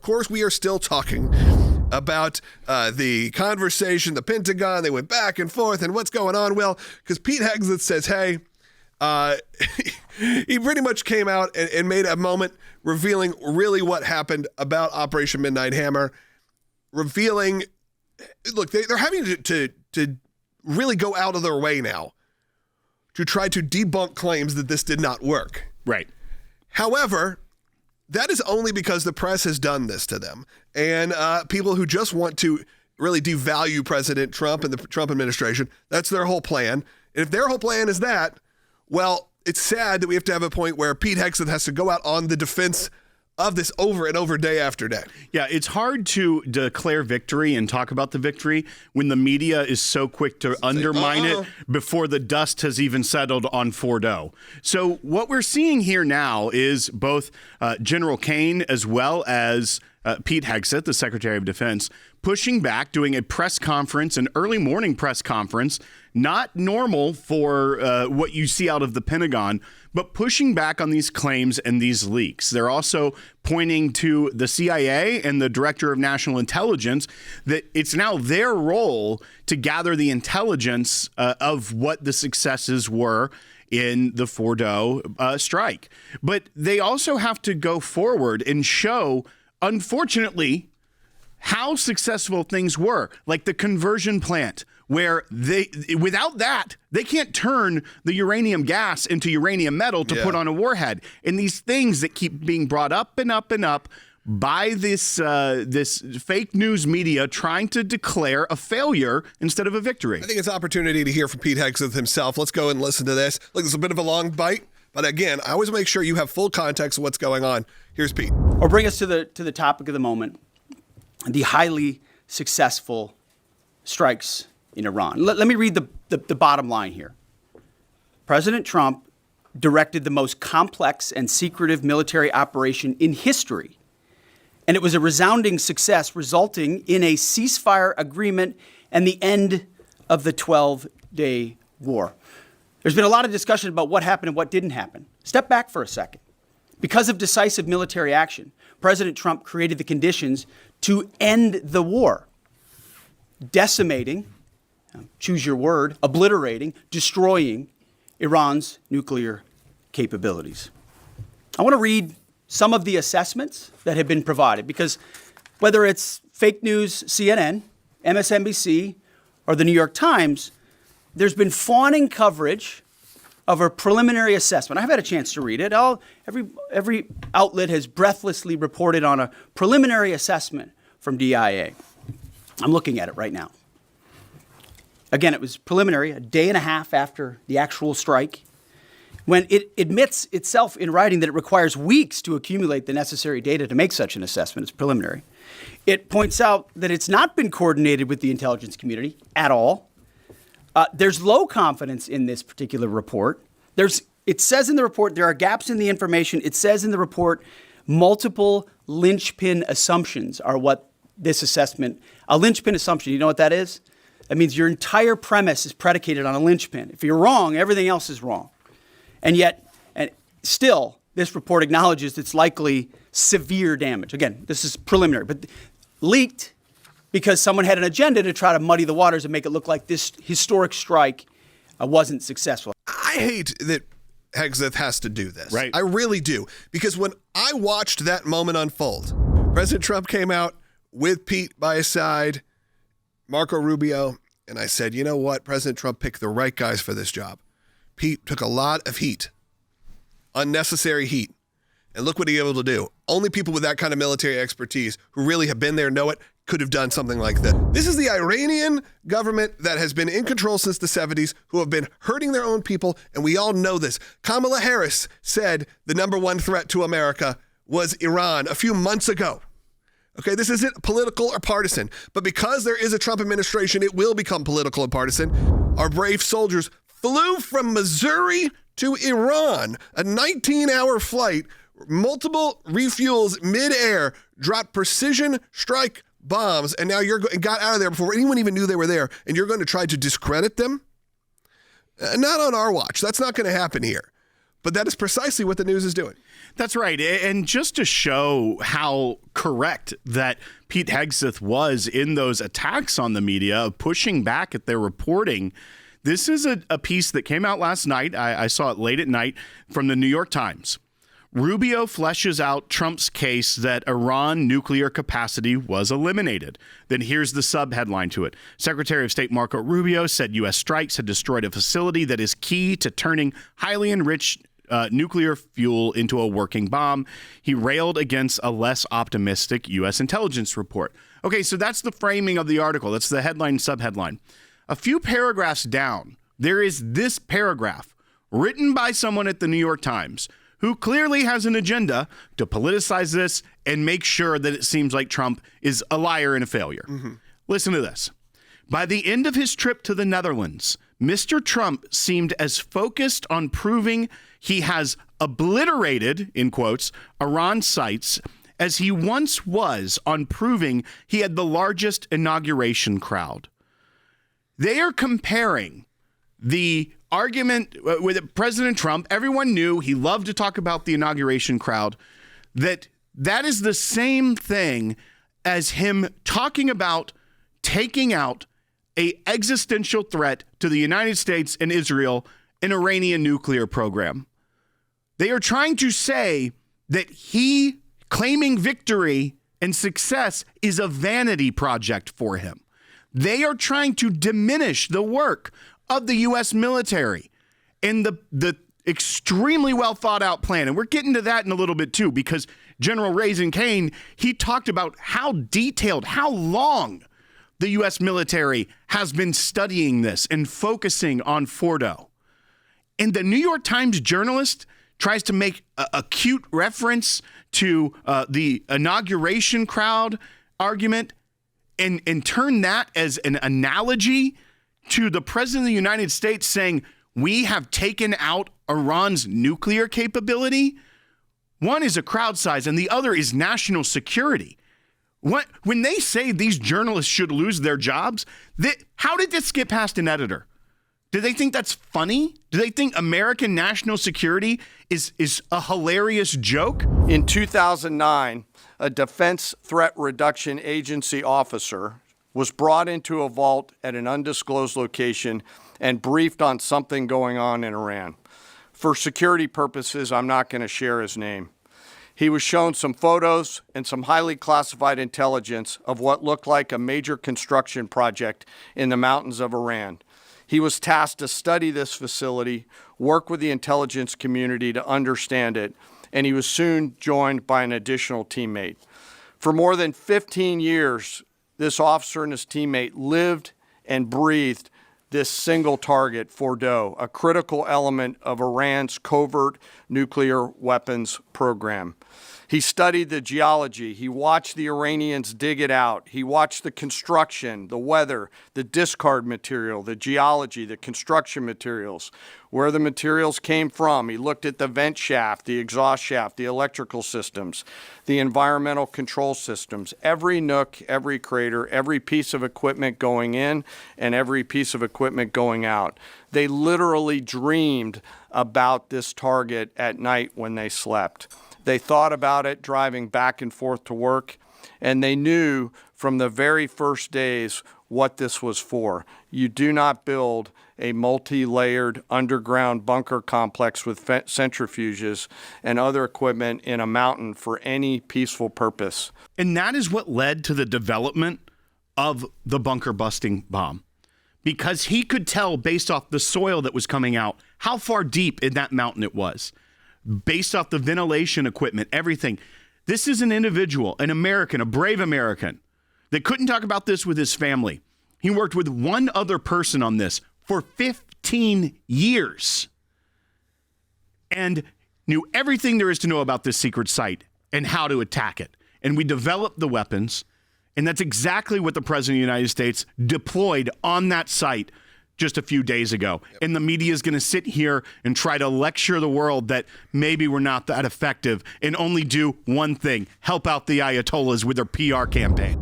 course, we are still talking about the conversation, the Pentagon. They went back and forth, and what's going on? Well, because Pete Hegseth says, hey, he pretty much came out and made a moment revealing really what happened about Operation Midnight Hammer, revealing, look, they're having to really go out of their way now to try to debunk claims that this did not work. Right. However, that is only because the press has done this to them. And people who just want to really devalue President Trump and the Trump administration, that's their whole plan. And if their whole plan is that, well, it's sad that we have to have a point where Pete Hegseth has to go out on the defense of this over and over day after day. Yeah, it's hard to declare victory and talk about the victory when the media is so quick to undermine it before the dust has even settled on Fordo. So what we're seeing here now is both General Caine as well as Pete Hegseth, the Secretary of Defense, pushing back, doing a press conference, an early morning press conference, not normal for what you see out of the Pentagon, but pushing back on these claims and these leaks. They're also pointing to the CIA and the Director of National Intelligence that it's now their role to gather the intelligence of what the successes were in the Fordo strike. But they also have to go forward and show, unfortunately, how successful things were, like the conversion plant, where without that, they can't turn the uranium gas into uranium metal to put on a warhead. And these things that keep being brought up and up and up by this fake news media trying to declare a failure instead of a victory. I think it's an opportunity to hear from Pete Hegseth himself. Let's go and listen to this. Look, it's a bit of a long bite, but again, I always make sure you have full context of what's going on. Here's Pete. Or bring us to the topic of the moment, the highly successful strikes in Iran. Let me read the bottom line here. President Trump directed the most complex and secretive military operation in history, and it was a resounding success, resulting in a ceasefire agreement and the end of the 12-day war. There's been a lot of discussion about what happened and what didn't happen. Step back for a second. Because of decisive military action, President Trump created the conditions to end the war, decimating, choose your word, obliterating, destroying Iran's nuclear capabilities. I want to read some of the assessments that have been provided, because whether it's fake news, CNN, MSNBC, or the New York Times, there's been fawning coverage of a preliminary assessment. I've had a chance to read it. Every outlet has breathlessly reported on a preliminary assessment from DIA. I'm looking at it right now. Again, it was preliminary, a day and a half after the actual strike, when it admits itself in writing that it requires weeks to accumulate the necessary data to make such an assessment. It's preliminary. It points out that it's not been coordinated with the intelligence community at all. There's low confidence in this particular report. It says in the report there are gaps in the information. It says in the report multiple linchpin assumptions are what this assessment, a linchpin assumption, you know what that is? That means your entire premise is predicated on a linchpin. If you're wrong, everything else is wrong. And yet, still, this report acknowledges it's likely severe damage. Again, this is preliminary, but leaked because someone had an agenda to try to muddy the waters and make it look like this historic strike wasn't successful. I hate that Hegseth has to do this. Right. I really do. Because when I watched that moment unfold, President Trump came out with Pete by his side, Marco Rubio, and I said, you know what? President Trump picked the right guys for this job. Pete took a lot of heat, unnecessary heat, and look what he was able to do. Only people with that kind of military expertise who really have been there, know it, could have done something like that. This is the Iranian government that has been in control since the 70s, who have been hurting their own people, and we all know this. Kamala Harris said the number one threat to America was Iran a few months ago. Okay, this isn't political or partisan, but because there is a Trump administration, it will become political and partisan. Our brave soldiers flew from Missouri to Iran, a 19-hour flight, multiple refuels midair, dropped precision strike bombs, and now got out of there before anyone even knew they were there, and you're going to try to discredit them? Not on our watch. That's not going to happen here. But that is precisely what the news is doing. That's right. And just to show how correct that Pete Hegseth was in those attacks on the media, pushing back at their reporting, this is a piece that came out last night. I saw it late at night from the New York Times. Rubio fleshes out Trump's case that Iran nuclear capacity was eliminated. Then here's the subheadline to it. Secretary of State Marco Rubio said U.S. strikes had destroyed a facility that is key to turning highly enriched nuclear fuel into a working bomb. He railed against a less optimistic U.S. intelligence report. Okay, so that's the framing of the article. That's the headline, subheadline. A few paragraphs down, there is this paragraph written by someone at the New York Times who clearly has an agenda to politicize this and make sure that it seems like Trump is a liar and a failure. Mm-hmm. Listen to this. By the end of his trip to the Netherlands, Mr. Trump seemed as focused on proving he has obliterated, in quotes, Iran sites as he once was on proving he had the largest inauguration crowd. They are comparing the argument with President Trump. Everyone knew he loved to talk about the inauguration crowd, that is the same thing as him talking about taking out an existential threat to the United States and Israel, an Iranian nuclear program. They are trying to say that he claiming victory and success is a vanity project for him. They are trying to diminish the work of the U.S. military and the extremely well thought out plan. And we're getting to that in a little bit too, because General Razin Caine, he talked about how detailed, how long the U.S. military has been studying this and focusing on Fordo. And the New York Times journalist tries to make a cute reference to the inauguration crowd argument and turn that as an analogy to the president of the United States saying, we have taken out Iran's nuclear capability. One is a crowd size and the other is national security. When they say these journalists should lose their jobs, how did this get past an editor? Do they think that's funny? Do they think American national security is a hilarious joke? In 2009, a Defense Threat Reduction Agency officer was brought into a vault at an undisclosed location and briefed on something going on in Iran. For security purposes, I'm not going to share his name. He was shown some photos and some highly classified intelligence of what looked like a major construction project in the mountains of Iran. He was tasked to study this facility, work with the intelligence community to understand it, and he was soon joined by an additional teammate. For more than 15 years, this officer and his teammate lived and breathed this single target, Fordo, a critical element of Iran's covert nuclear weapons program. He studied the geology. He watched the Iranians dig it out. He watched the construction, the weather, the discard material, the geology, the construction materials, where the materials came from. He looked at the vent shaft, the exhaust shaft, the electrical systems, the environmental control systems, every nook, every crater, every piece of equipment going in and every piece of equipment going out. They literally dreamed about this target at night when they slept. They thought about it driving back and forth to work, and they knew from the very first days what this was for. You do not build a multi-layered underground bunker complex with centrifuges and other equipment in a mountain for any peaceful purpose. And that is what led to the development of the bunker busting bomb, because he could tell based off the soil that was coming out how far deep in that mountain it was. Based off the ventilation equipment, everything. This is an individual, an American, a brave American that couldn't talk about this with his family. He worked with one other person on this for 15 years and knew everything there is to know about this secret site and how to attack it. And we developed the weapons, and that's exactly what the President of the United States deployed on that site just a few days ago. Yep. And the media is going to sit here and try to lecture the world that maybe we're not that effective and only do one thing: help out the Ayatollahs with their PR campaign.